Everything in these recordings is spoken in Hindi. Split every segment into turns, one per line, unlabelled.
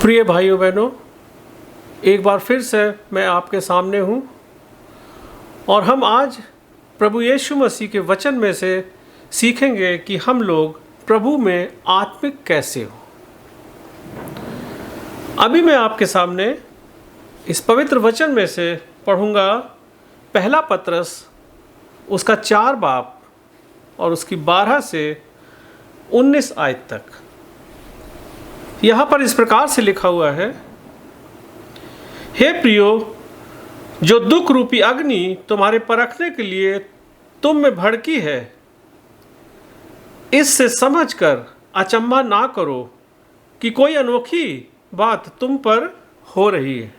प्रिय भाइयों बहनों, एक बार फिर से मैं आपके सामने हूँ और हम आज प्रभु यीशु मसीह के वचन में से सीखेंगे कि हम लोग प्रभु में आत्मिक कैसे हो। अभी मैं आपके सामने इस पवित्र वचन में से पढ़ूंगा पहला पत्रस उसका 4 बाब और उसकी 12 से 19 आयत तक। यहाँ पर इस प्रकार से लिखा हुआ है, हे प्रियो, जो दुख रूपी अग्नि तुम्हारे परखने के लिए तुम में भड़की है, इससे समझकर अचंभा ना करो कि कोई अनोखी बात तुम पर हो रही है,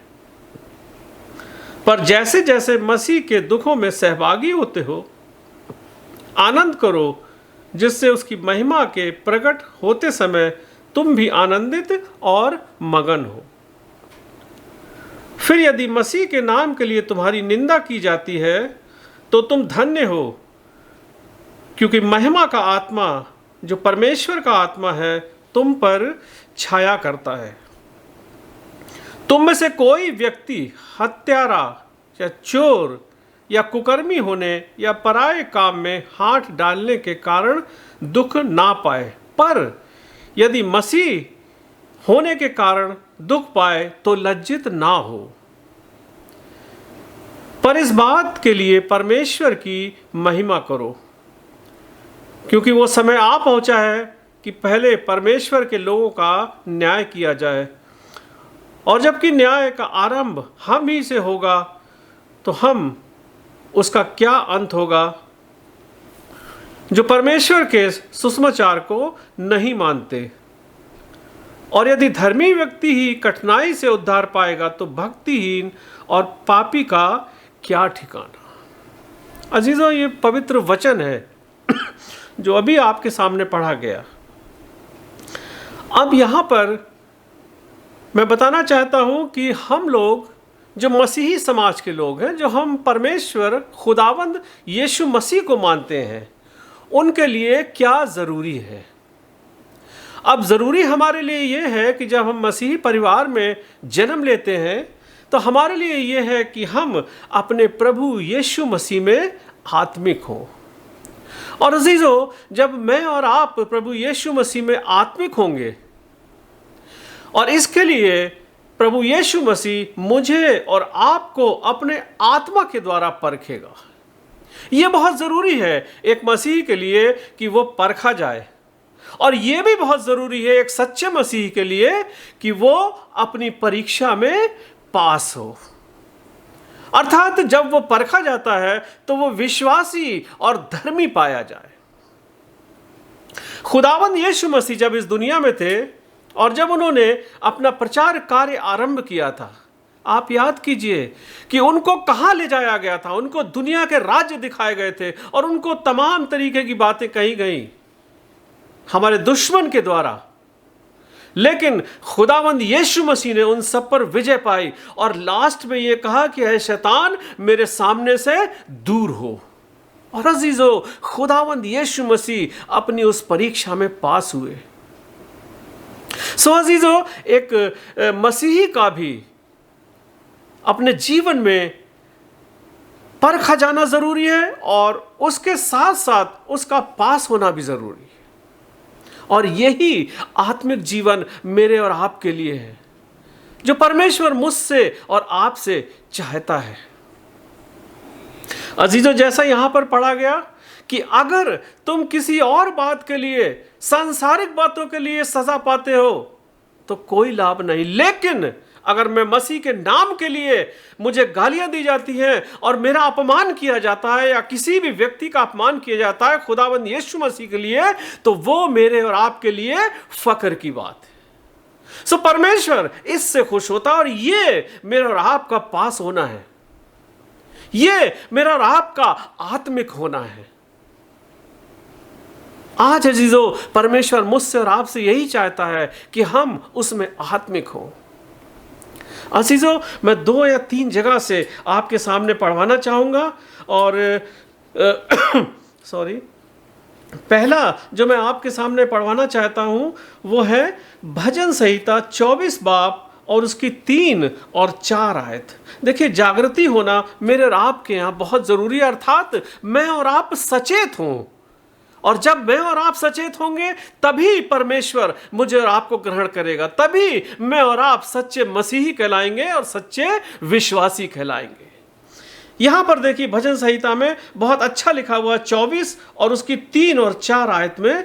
पर जैसे जैसे मसीह के दुखों में सहभागी होते हो, आनंद करो, जिससे उसकी महिमा के प्रकट होते समय तुम भी आनंदित और मगन हो। फिर यदि मसीह के नाम के लिए तुम्हारी निंदा की जाती है तो तुम धन्य हो, क्योंकि महिमा का आत्मा जो परमेश्वर का आत्मा है तुम पर छाया करता है। तुम में से कोई व्यक्ति हत्यारा या चोर या कुकर्मी होने या पराये काम में हाथ डालने के कारण दुख ना पाए, पर यदि मसीह होने के कारण दुख पाए तो लज्जित ना हो। पर इस बात के लिए परमेश्वर की महिमा करो, क्योंकि वो समय आ पहुंचा है कि पहले परमेश्वर के लोगों का न्याय किया जाए, और जबकि न्याय का आरंभ हम ही से होगा तो हम उसका क्या अंत होगा, जो परमेश्वर के सुसमाचार को नहीं मानते। और यदि धर्मी व्यक्ति ही कठिनाई से उद्धार पाएगा तो भक्तिहीन और पापी का क्या ठिकाना। अजीजों, ये पवित्र वचन है जो अभी आपके सामने पढ़ा गया। अब यहाँ पर मैं बताना चाहता हूँ कि हम लोग जो मसीही समाज के लोग हैं, जो हम परमेश्वर खुदावंद यीशु मसीह को मानते हैं, उनके लिए क्या ज़रूरी है। अब ज़रूरी हमारे लिए ये है कि जब हम मसीही परिवार में जन्म लेते हैं तो हमारे लिए ये है कि हम अपने प्रभु यीशु मसीह में आत्मिक हों। और अजीज़ों, जब मैं और आप प्रभु यीशु मसीह में आत्मिक होंगे, और इसके लिए प्रभु यीशु मसीह मुझे और आपको अपने आत्मा के द्वारा परखेगा। यह बहुत ज़रूरी है एक मसीह के लिए कि वो परखा जाए, और यह भी बहुत ज़रूरी है एक सच्चे मसीह के लिए कि वो अपनी परीक्षा में पास हो। अर्थात जब वो परखा जाता है तो वो विश्वासी और धर्मी पाया जाए। खुदावंद यीशु मसीह जब इस दुनिया में थे और जब उन्होंने अपना प्रचार कार्य आरंभ किया था, आप याद कीजिए कि उनको कहाँ ले जाया गया था। उनको दुनिया के राज्य दिखाए गए थे और उनको तमाम तरीके की बातें कही गई हमारे दुश्मन के द्वारा, लेकिन खुदावंद यीशु मसीह ने उन सब पर विजय पाई और लास्ट में यह कहा कि ऐ शैतान, मेरे सामने से दूर हो। और अजीजों, खुदावंद यीशु मसीह अपनी उस परीक्षा में पास हुए। सो अजीजों, एक मसीही का भी अपने जीवन में परखा जाना जरूरी है और उसके साथ साथ उसका पास होना भी जरूरी है। और यही आत्मिक जीवन मेरे और आपके लिए है, जो परमेश्वर मुझसे और आपसे चाहता है। अजीजों, जैसा यहां पर पढ़ा गया कि अगर तुम किसी और बात के लिए, सांसारिक बातों के लिए सजा पाते हो तो कोई लाभ नहीं, लेकिन अगर मैं मसीह के नाम के लिए मुझे गालियां दी जाती हैं और मेरा अपमान किया जाता है या किसी भी व्यक्ति का अपमान किया जाता है खुदावंद यीशु मसीह के लिए, तो वो मेरे और आपके लिए फख्र की बात है। सो परमेश्वर इससे खुश होता है और ये मेरा और आपका पास होना है, ये मेरा और आपका आत्मिक होना है। आज अजीजों, परमेश्वर मुझसे और आपसे यही चाहता है कि हम उसमें आत्मिक हों। अजीजों, मैं 2 या 3 जगह से आपके सामने पढ़वाना चाहूँगा और पहला जो मैं आपके सामने पढ़वाना चाहता हूं वो है भजन संहिता 24 बाब और उसकी 3 और 4 आयत। देखिए, जागृति होना मेरे और आपके यहाँ बहुत जरूरी है, अर्थात मैं और आप सचेत हों। और जब मैं और आप सचेत होंगे तभी परमेश्वर मुझे और आपको ग्रहण करेगा, तभी मैं और आप सच्चे मसीही कहलाएंगे और सच्चे विश्वासी कहलाएंगे। यहां पर देखिए, भजन संहिता में बहुत अच्छा लिखा हुआ 24 और उसकी 3 और 4 आयत में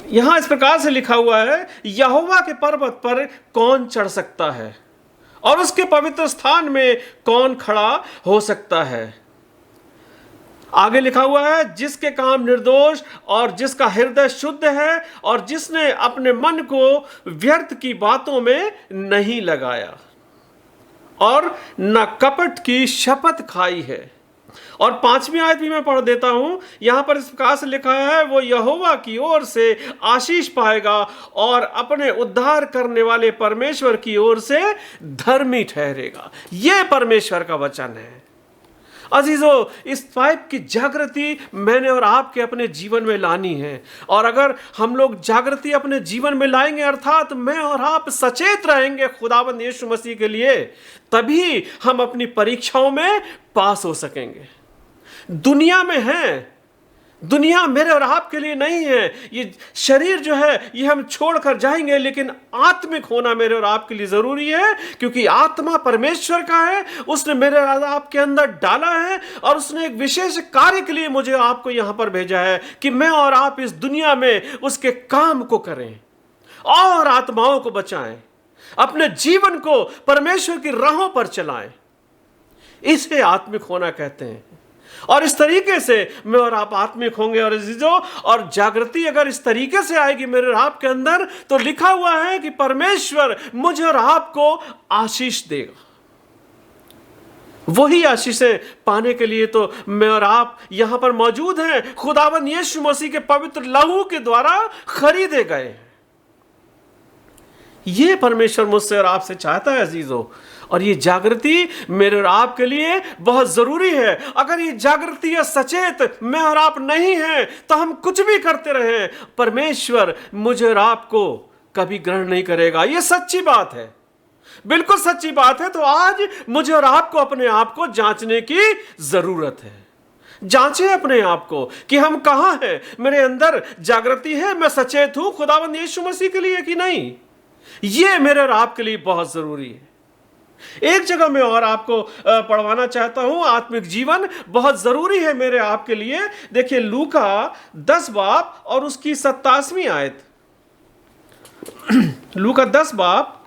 यहां इस प्रकार से लिखा हुआ है, यहोवा के पर्वत पर कौन चढ़ सकता है और उसके पवित्र स्थान में कौन खड़ा हो सकता है। आगे लिखा हुआ है, जिसके काम निर्दोष और जिसका हृदय शुद्ध है और जिसने अपने मन को व्यर्थ की बातों में नहीं लगाया और न कपट की शपथ खाई है। और 5वीं आयत भी मैं पढ़ देता हूं। यहां पर इस प्रकार से लिखा है, वो यहोवा की ओर से आशीष पाएगा और अपने उद्धार करने वाले परमेश्वर की ओर से धर्मी ठहरेगा। यह परमेश्वर का वचन है। अजीजों, इस टाइप की जागृति मैंने और आपके अपने जीवन में लानी है। और अगर हम लोग जागृति अपने जीवन में लाएंगे, अर्थात मैं और आप सचेत रहेंगे खुदावंद यीशु मसीह के लिए, तभी हम अपनी परीक्षाओं में पास हो सकेंगे। दुनिया में है, दुनिया मेरे और आपके लिए नहीं है। ये शरीर जो है ये हम छोड़कर जाएंगे, लेकिन आत्मिक होना मेरे और आपके लिए जरूरी है, क्योंकि आत्मा परमेश्वर का है। उसने मेरे और आपके अंदर डाला है और उसने एक विशेष कार्य के लिए मुझे आपको यहां पर भेजा है कि मैं और आप इस दुनिया में उसके काम को करें और आत्माओं को बचाएं, अपने जीवन को परमेश्वर की राहों पर चलाएं। इसे आत्मिक होना कहते हैं। और इस तरीके से मैं और आप आत्मिक होंगे। और अजीजों, और जागृति अगर इस तरीके से आएगी मेरे और आपके अंदर, तो लिखा हुआ है कि परमेश्वर मुझे और आपको आशीष देगा। वही आशीषें पाने के लिए तो मैं और आप यहां पर मौजूद हैं। खुदावंद यीशु मसीह के पवित्र लहू के द्वारा खरीदे गए हैं। यह परमेश्वर मुझसे और आपसे चाहता है अजीजों। और ये जागृति मेरे और आपके लिए बहुत जरूरी है। अगर ये जागृति या सचेत मैं और आप नहीं हैं, तो हम कुछ भी करते रहें, परमेश्वर मुझे और आपको कभी ग्रहण नहीं करेगा। ये सच्ची बात है, बिल्कुल सच्ची बात है। तो आज मुझे और आपको अपने आप को जांचने की जरूरत है। जांचें अपने आप को कि हम कहां हैं। मेरे अंदर जागृति है, मैं सचेत हूं खुदावंद यीशु मसीह के लिए कि नहीं। यह मेरे और आपके लिए बहुत जरूरी है। एक जगह मैं और आपको पढ़वाना चाहता हूं, आत्मिक जीवन बहुत जरूरी है मेरे आपके लिए। देखिए, लूका 10 बाब और उसकी 27वीं आयत। लूका 10 बाब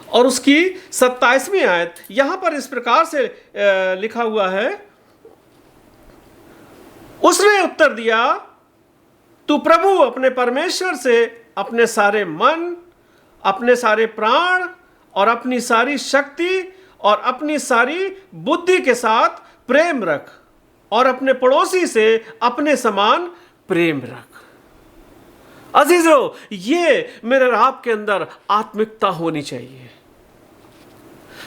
और उसकी 27वीं आयत, यहां पर इस प्रकार से लिखा हुआ है, उसने उत्तर दिया, तू प्रभु अपने परमेश्वर से अपने सारे मन, अपने सारे प्राण और अपनी सारी शक्ति और अपनी सारी बुद्धि के साथ प्रेम रख और अपने पड़ोसी से अपने समान प्रेम रख। अजीजों, ये मेरे आपके अंदर आत्मिकता होनी चाहिए।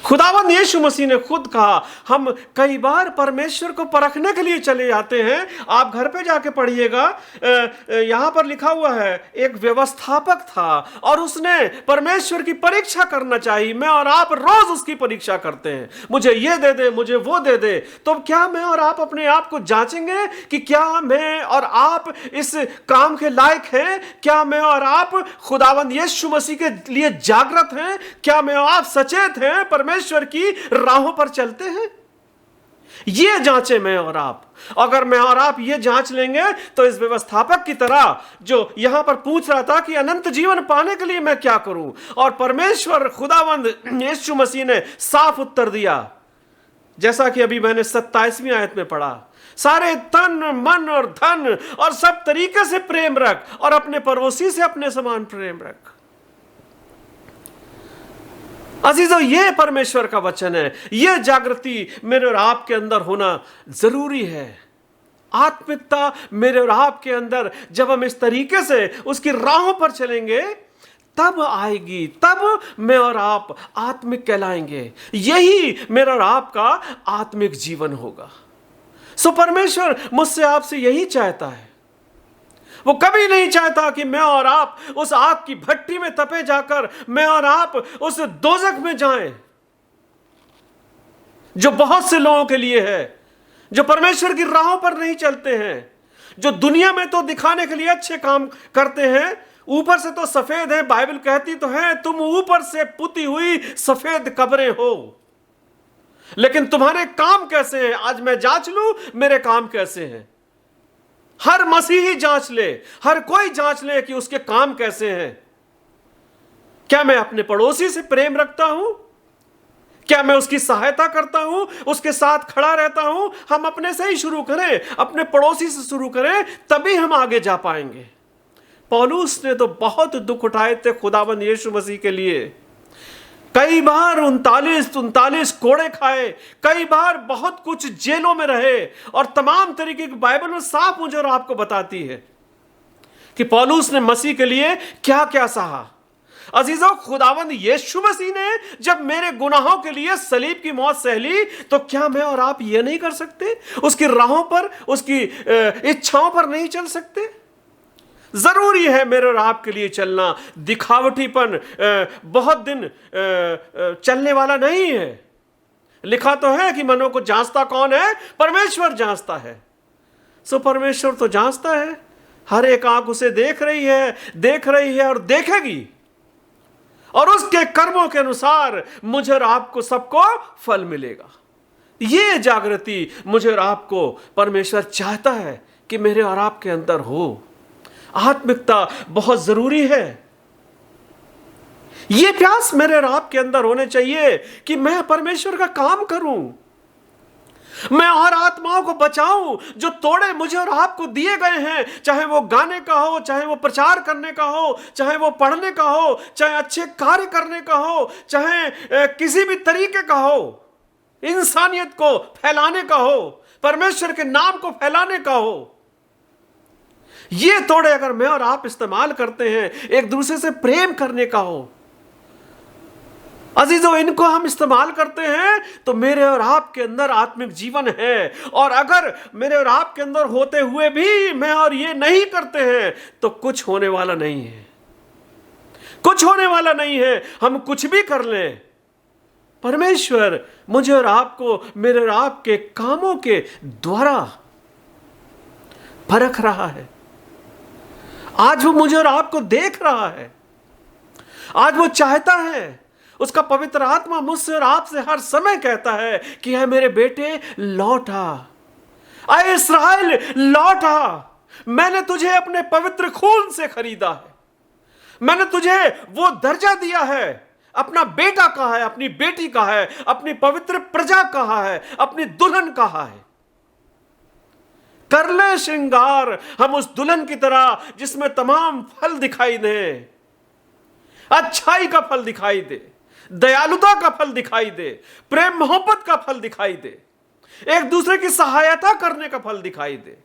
खुदावंद यीशु मसीह ने खुद कहा, हम कई बार परमेश्वर को परखने के लिए चले जाते हैं। आप घर पे जाके पढ़िएगा, यहां पर लिखा हुआ है, एक व्यवस्थापक था और उसने परमेश्वर की परीक्षा करना चाहिए। मैं और आप रोज उसकी परीक्षा करते हैं, मुझे ये दे दे, मुझे वो दे दे। तो क्या मैं और आप अपने आप को जांचेंगे कि क्या मैं और आप इस काम के लायक हैं? क्या मैं और आप खुदावंद यीशु मसीह के लिए जागृत हैं? क्या मैं और आप सचेत हैं, परमेश्वर की राहों पर चलते हैं? ये जांचे मैं और आप। अगर मैं और आप ये जांच लेंगे, तो इस व्यवस्थापक की तरह जो यहां पर पूछ रहा था कि अनंत जीवन पाने के लिए मैं क्या करूं, और परमेश्वर खुदावंद यीशु मसीह ने साफ उत्तर दिया, जैसा कि अभी मैंने 27वीं आयत में पढ़ा, सारे तन मन और धन और सब तरीके से प्रेम रख और अपने पड़ोसी से अपने समान प्रेम रख। अजीजों, यह परमेश्वर का वचन है। यह जागृति मेरे और आपके अंदर होना जरूरी है। आत्मिकता मेरे और आपके अंदर जब हम इस तरीके से उसकी राहों पर चलेंगे तब आएगी, तब मैं और आप आत्मिक कहलाएंगे। यही मेरा और आपका आत्मिक जीवन होगा। सो परमेश्वर मुझसे आपसे यही चाहता है। वो कभी नहीं चाहता कि मैं और आप उस आग की भट्टी में तपे जाकर मैं और आप उस दोजख में जाएं, जो बहुत से लोगों के लिए है, जो परमेश्वर की राहों पर नहीं चलते हैं, जो दुनिया में तो दिखाने के लिए अच्छे काम करते हैं, ऊपर से तो सफेद है, बाइबल कहती तो है तुम ऊपर से पुती हुई सफेद कब्रें हो, लेकिन तुम्हारे काम कैसे हैं? आज मैं जांच लूं मेरे काम कैसे हैं। हर मसीही जांच ले, हर कोई जांच ले कि उसके काम कैसे हैं। क्या मैं अपने पड़ोसी से प्रेम रखता हूं? क्या मैं उसकी सहायता करता हूं, उसके साथ खड़ा रहता हूं? हम अपने से ही शुरू करें, अपने पड़ोसी से शुरू करें, तभी हम आगे जा पाएंगे। पौलुस ने तो बहुत दुख उठाए थे खुदावंद यीशु मसीह के लिए। कई बार 39 कोड़े खाए, कई बार बहुत कुछ जेलों में रहे, और तमाम तरीके की बाइबल में साफ मुझे और आपको बताती है कि पौलुस ने मसीह के लिए क्या क्या सहा। अजीजों, खुदावंद यीशु मसीह ने जब मेरे गुनाहों के लिए सलीब की मौत सह ली, तो क्या मैं और आप ये नहीं कर सकते? उसकी राहों पर, उसकी इच्छाओं पर नहीं चल सकते? जरूरी है मेरे और आपके लिए चलना। दिखावटीपन बहुत दिन चलने वाला नहीं है। लिखा तो है कि मनों को जांचता कौन है? परमेश्वर जांचता है। सो परमेश्वर तो जांचता है, हर एक आंख उसे देख रही है और देखेगी, और उसके कर्मों के अनुसार मुझे और आपको सबको फल मिलेगा। ये जागृति मुझे और आपको परमेश्वर चाहता है कि मेरे और आपके अंदर हो। आत्मिकता बहुत जरूरी है। यह प्यास मेरे और आपके अंदर होने चाहिए कि मैं परमेश्वर का काम करूं, मैं और आत्माओं को बचाऊं। जो तोड़े मुझे और आपको दिए गए हैं, चाहे वो गाने का हो, चाहे वो प्रचार करने का हो, चाहे वो पढ़ने का हो, चाहे अच्छे कार्य करने का हो, चाहे किसी भी तरीके का हो, इंसानियत को फैलाने का हो, परमेश्वर के नाम को फैलाने का हो, ये तोड़े अगर मैं और आप इस्तेमाल करते हैं, एक दूसरे से प्रेम करने का हो, अजीजों, इनको हम इस्तेमाल करते हैं, तो मेरे और आपके अंदर आत्मिक जीवन है। और अगर मेरे और आपके अंदर होते हुए भी मैं और ये नहीं करते हैं, तो कुछ होने वाला नहीं है, कुछ होने वाला नहीं है। हम कुछ भी कर लें, परमेश्वर मुझे और आपको मेरे और आपके कामों के द्वारा परख रहा है। आज वो मुझे और आपको देख रहा है। आज वो चाहता है, उसका पवित्र आत्मा मुझसे और आपसे हर समय कहता है कि है मेरे बेटे लौट आ, आए इस्राएल लौट आ, मैंने तुझे अपने पवित्र खून से खरीदा है, मैंने तुझे वो दर्जा दिया है, अपना बेटा कहा है, अपनी बेटी कहा है, अपनी पवित्र प्रजा कहा है, अपनी दुल्हन कहा है। कर ले श्रृंगार हम उस दुल्हन की तरह जिसमें तमाम फल दिखाई दे, अच्छाई का फल दिखाई दे, दयालुता का फल दिखाई दे, प्रेम मोहब्बत का फल दिखाई दे, एक दूसरे की सहायता करने का फल दिखाई दे।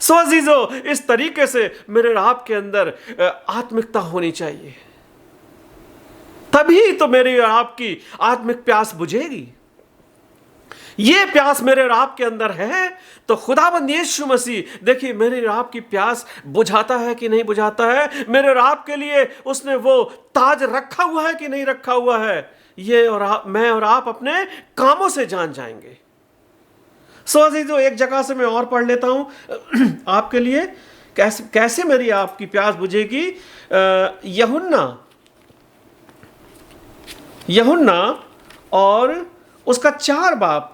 सो अजीजों, इस तरीके से मेरे और आपके अंदर आत्मिकता होनी चाहिए, तभी तो मेरी और आपकी आत्मिक प्यास बुझेगी। ये प्यास मेरे और आपके अंदर है तो खुदाबंद यीशु मसीह, देखिए, मेरे और आपकी प्यास बुझाता है कि नहीं बुझाता है, मेरे और आपके लिए उसने वो ताज रखा हुआ है कि नहीं रखा हुआ है, ये मैं और आप अपने कामों से जान जाएंगे। सो अजीजों, एक जगह से मैं और पढ़ लेता हूं आपके लिए, कैसे मेरी आपकी प्यास बुझेगी। यूहन्ना और उसका 4 बाब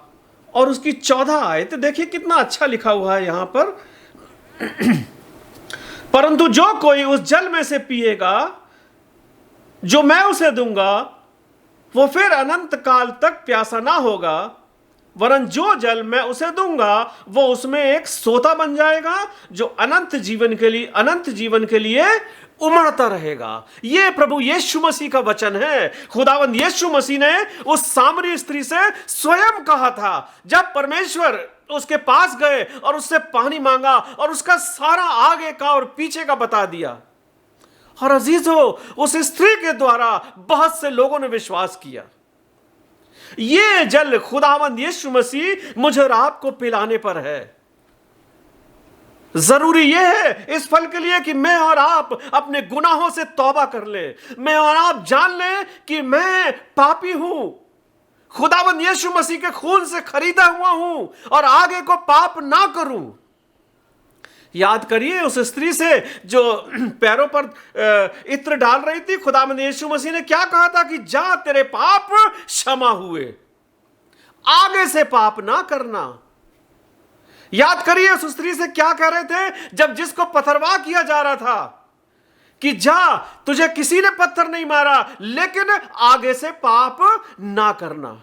और उसकी 14 आयत, देखिए कितना अच्छा लिखा हुआ है यहां पर। परंतु जो कोई उस जल में से पिएगा जो मैं उसे दूंगा, वो फिर अनंत काल तक प्यासा ना होगा, वरन जो जल मैं उसे दूंगा वो उसमें एक सोता बन जाएगा जो अनंत जीवन के लिए उमड़ता रहेगा। यह प्रभु यीशु मसीह का वचन है। खुदावंद यीशु मसीह ने उस सामरी स्त्री से स्वयं कहा था, जब परमेश्वर उसके पास गए और उससे पानी मांगा और उसका सारा आगे का और पीछे का बता दिया। और अजीजों, उस स्त्री के द्वारा बहुत से लोगों ने विश्वास किया। ये जल खुदावंद यीशु मसीह मुझे और आपको पिलाने पर है। जरूरी यह है इस फल के लिए कि मैं और आप अपने गुनाहों से तौबा कर ले, मैं और आप जान लें कि मैं पापी हूं, खुदावंद यीशु मसीह के खून से खरीदा हुआ हूं और आगे को पाप ना करूं। याद करिए उस स्त्री से जो पैरों पर इत्र डाल रही थी, खुदावंद यीशु मसीह ने क्या कहा था कि जा तेरे पाप क्षमा हुए, आगे से पाप ना करना। याद करिए उस स्त्री से क्या कह रहे थे जब जिसको पथरवाह किया जा रहा था कि जा तुझे किसी ने पत्थर नहीं मारा लेकिन आगे से पाप ना करना।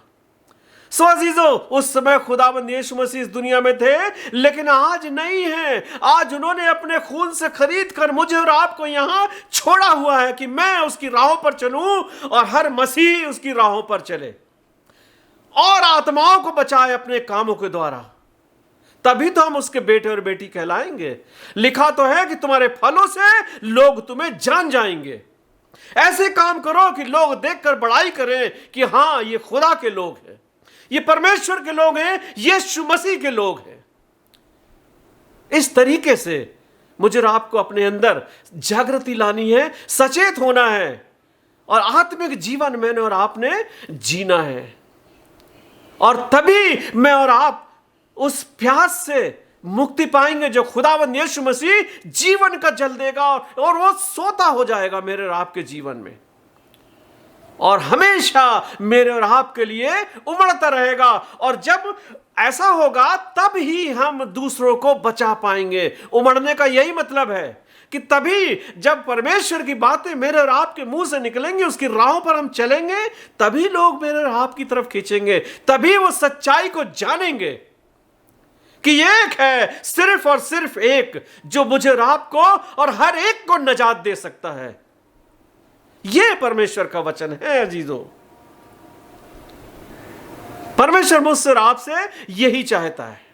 सो अजीजों, उस समय खुदावंद यीशु मसीह इस दुनिया में थे लेकिन आज नहीं है। आज उन्होंने अपने खून से खरीद कर मुझे और आपको यहां छोड़ा हुआ है कि मैं उसकी राहों पर चलूं और हर मसीह उसकी राहों पर चले और आत्माओं को बचाए अपने कामों के द्वारा। तभी तो हम उसके बेटे और बेटी कहलाएंगे। लिखा तो है कि तुम्हारे फलों से लोग तुम्हें जान जाएंगे। ऐसे काम करो कि लोग देखकर बड़ाई करें कि हां ये खुदा के लोग हैं, ये परमेश्वर के लोग हैं, यीशु मसीह के लोग हैं। इस तरीके से मुझे और आपको अपने अंदर जागृति लानी है, सचेत होना है और आत्मिक जीवन मैंने और आपने जीना है। और तभी मैं और आप उस प्यास से मुक्ति पाएंगे जो खुदावंद यीशु मसीह जीवन का जल देगा और वो सोता हो जाएगा मेरे और आपके जीवन में और हमेशा मेरे और आपके लिए उमड़ता रहेगा। और जब ऐसा होगा तब ही हम दूसरों को बचा पाएंगे। उमड़ने का यही मतलब है कि तभी जब परमेश्वर की बातें मेरे और आपके मुंह से निकलेंगी, उसकी राहों पर हम चलेंगे, तभी लोग मेरे और आपकी तरफ खींचेंगे, तभी वो सच्चाई को जानेंगे कि एक है, सिर्फ और सिर्फ एक, जो मुझे और आपको और हर एक को निजात दे सकता है। यह परमेश्वर का वचन है अजीजों। परमेश्वर मुझसे और आपसे यही चाहता है।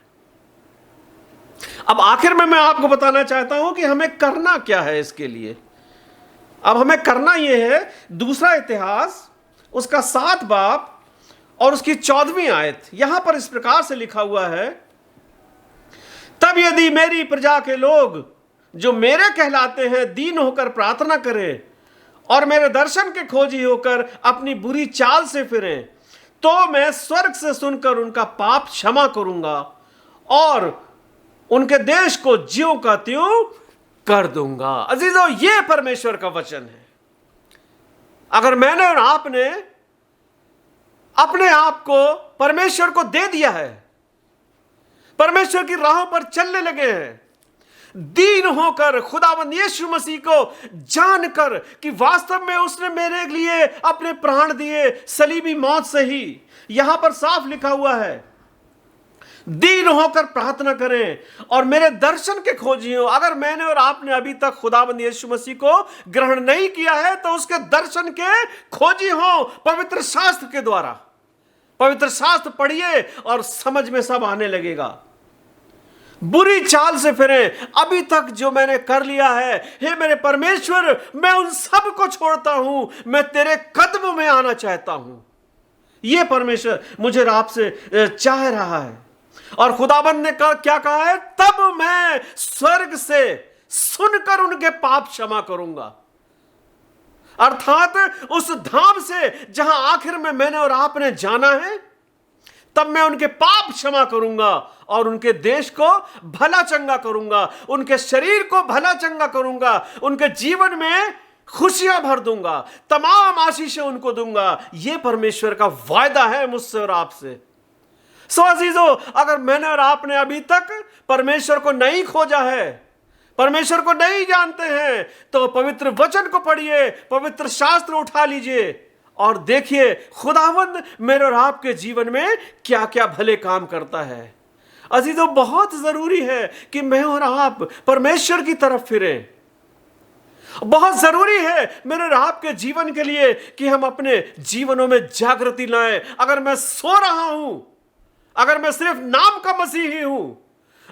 अब आखिर में मैं आपको बताना चाहता हूं कि हमें करना क्या है इसके लिए। अब हमें करना यह है, दूसरा इतिहास उसका 7 बाब और उसकी 14वीं आयत, यहां पर इस प्रकार से लिखा हुआ है, तब यदि मेरी प्रजा के लोग जो मेरे कहलाते हैं दीन होकर प्रार्थना करें और मेरे दर्शन के खोजी होकर अपनी बुरी चाल से फिरें, तो मैं स्वर्ग से सुनकर उनका पाप क्षमा करूंगा और उनके देश को ज्यों का त्यों कर दूंगा। अजीजों, यह परमेश्वर का वचन है। अगर मैंने और आपने अपने आप को परमेश्वर को दे दिया है, परमेश्वर की राहों पर चलने लगे हैं, दीन होकर खुदावंद यीशु मसीह को जानकर कि वास्तव में उसने मेरे लिए अपने प्राण दिए, सलीबी मौत से ही, यहां पर साफ लिखा हुआ है, दीन होकर प्रार्थना करें और मेरे दर्शन के खोजी हो। अगर मैंने और आपने अभी तक खुदावंद यीशु मसीह को ग्रहण नहीं किया है तो उसके दर्शन के खोजी हो पवित्र शास्त्र के द्वारा। पवित्र शास्त्र पढ़िए और समझ में सब आने लगेगा। बुरी चाल से फिरें, अभी तक जो मैंने कर लिया है, हे मेरे परमेश्वर, मैं उन सब को छोड़ता हूं, मैं तेरे कदमों में आना चाहता हूं। यह परमेश्वर मुझे आपसे चाह रहा है। और खुदाबंद ने क्या कहा है, तब मैं स्वर्ग से सुनकर उनके पाप क्षमा करूंगा। अर्थात उस धाम से जहां आखिर में मैंने और आपने जाना है, तब मैं उनके पाप क्षमा करूंगा और उनके देश को भला चंगा करूंगा, उनके शरीर को भला चंगा करूंगा, उनके जीवन में खुशियां भर दूंगा, तमाम आशीषें उनको दूंगा। यह परमेश्वर का वायदा है मुझसे और आपसे। सो अजीजों, अगर मैंने और आपने अभी तक परमेश्वर को नहीं खोजा है, परमेश्वर को नहीं जानते हैं, तो पवित्र वचन को पढ़िए, पवित्र शास्त्र उठा लीजिए और देखिए खुदावंद मेरे और आपके जीवन में क्या क्या भले काम करता है। अजीजों, बहुत जरूरी है कि मैं और आप परमेश्वर की तरफ फिरें। बहुत जरूरी है मेरे और आपके जीवन के लिए कि हम अपने जीवनों में जागृति लाएं। अगर मैं सो रहा हूं, अगर मैं सिर्फ नाम का मसीही हूं,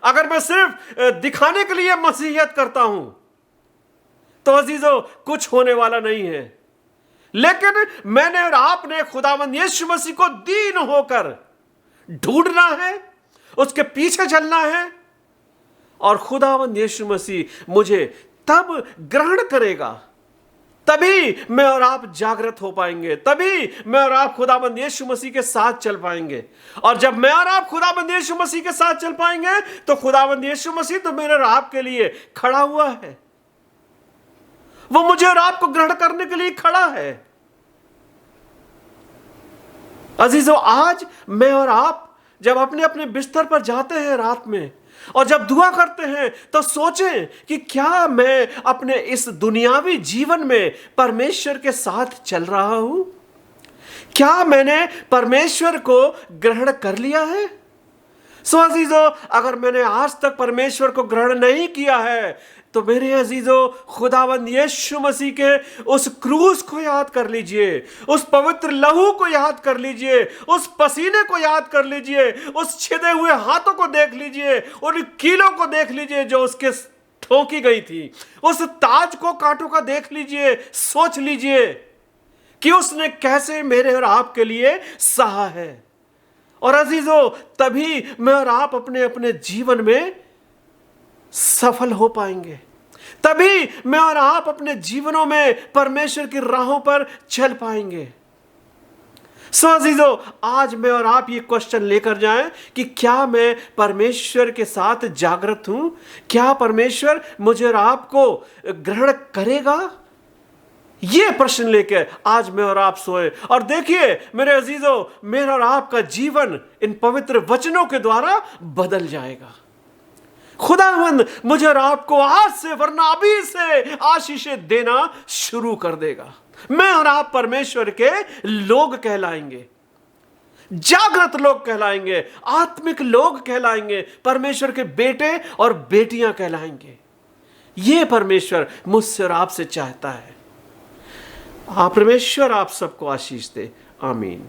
अगर मैं सिर्फ दिखाने के लिए मसीहियत करता हूं, तो अजीजों कुछ होने वाला नहीं है। लेकिन मैंने और आपने खुदावंद यीशु मसीह को दीन होकर ढूंढना है, उसके पीछे चलना है, और खुदावंद यीशु मसीह मुझे तब ग्रहण करेगा, तभी मैं और आप जागृत हो पाएंगे, तभी मैं और आप खुदाबंद यीशु मसीह के साथ चल पाएंगे। और जब मैं और आप खुदाबंद यीशु मसीह के साथ चल पाएंगे तो खुदाबंद यीशु मसीह तो मेरे और आपके लिए खड़ा हुआ है, वो मुझे और आपको ग्रहण करने के लिए खड़ा है। अजीजों, आज मैं और आप जब अपने अपने बिस्तर पर जाते हैं रात में और जब दुआ करते हैं तो सोचें कि क्या मैं अपने इस दुनियावी जीवन में परमेश्वर के साथ चल रहा हूं? क्या मैंने परमेश्वर को ग्रहण कर लिया है? अजीजों, अगर मैंने आज तक परमेश्वर को ग्रहण नहीं किया है तो मेरे अजीजों, खुदावंद यीशु मसीह के उस क्रूस को याद कर लीजिए, उस पवित्र लहू को याद कर लीजिए, उस पसीने को याद कर लीजिए, उस छिदे हुए हाथों को देख लीजिए, उन कीलों को देख लीजिए जो उसके ठोकी गई थी, उस ताज को कांटों का देख लीजिए, सोच लीजिए कि उसने कैसे मेरे और आपके लिए सहा है। और अजीजों, तभी मैं और आप अपने अपने जीवन में सफल हो पाएंगे, तभी मैं और आप अपने जीवनों में परमेश्वर की राहों पर चल पाएंगे। अजीजों, आज मैं और आप ये क्वेश्चन लेकर जाएं कि क्या मैं परमेश्वर के साथ जागृत हूं? क्या परमेश्वर मुझे और आपको ग्रहण करेगा? ये प्रश्न लेकर आज मैं और आप सोए। और देखिए मेरे अजीजों, मेरा और आपका जीवन इन पवित्र वचनों के द्वारा बदल जाएगा। खुदावंद मुझे और आपको आज से वरना अभी से आशीषें देना शुरू कर देगा। मैं और आप परमेश्वर के लोग कहलाएंगे, जागृत लोग कहलाएंगे, आत्मिक लोग कहलाएंगे, परमेश्वर के बेटे और बेटियां कहलाएंगे। यह परमेश्वर मुझसे और आपसे चाहता है। परमेश्वर आप सबको आशीष दे। आमीन।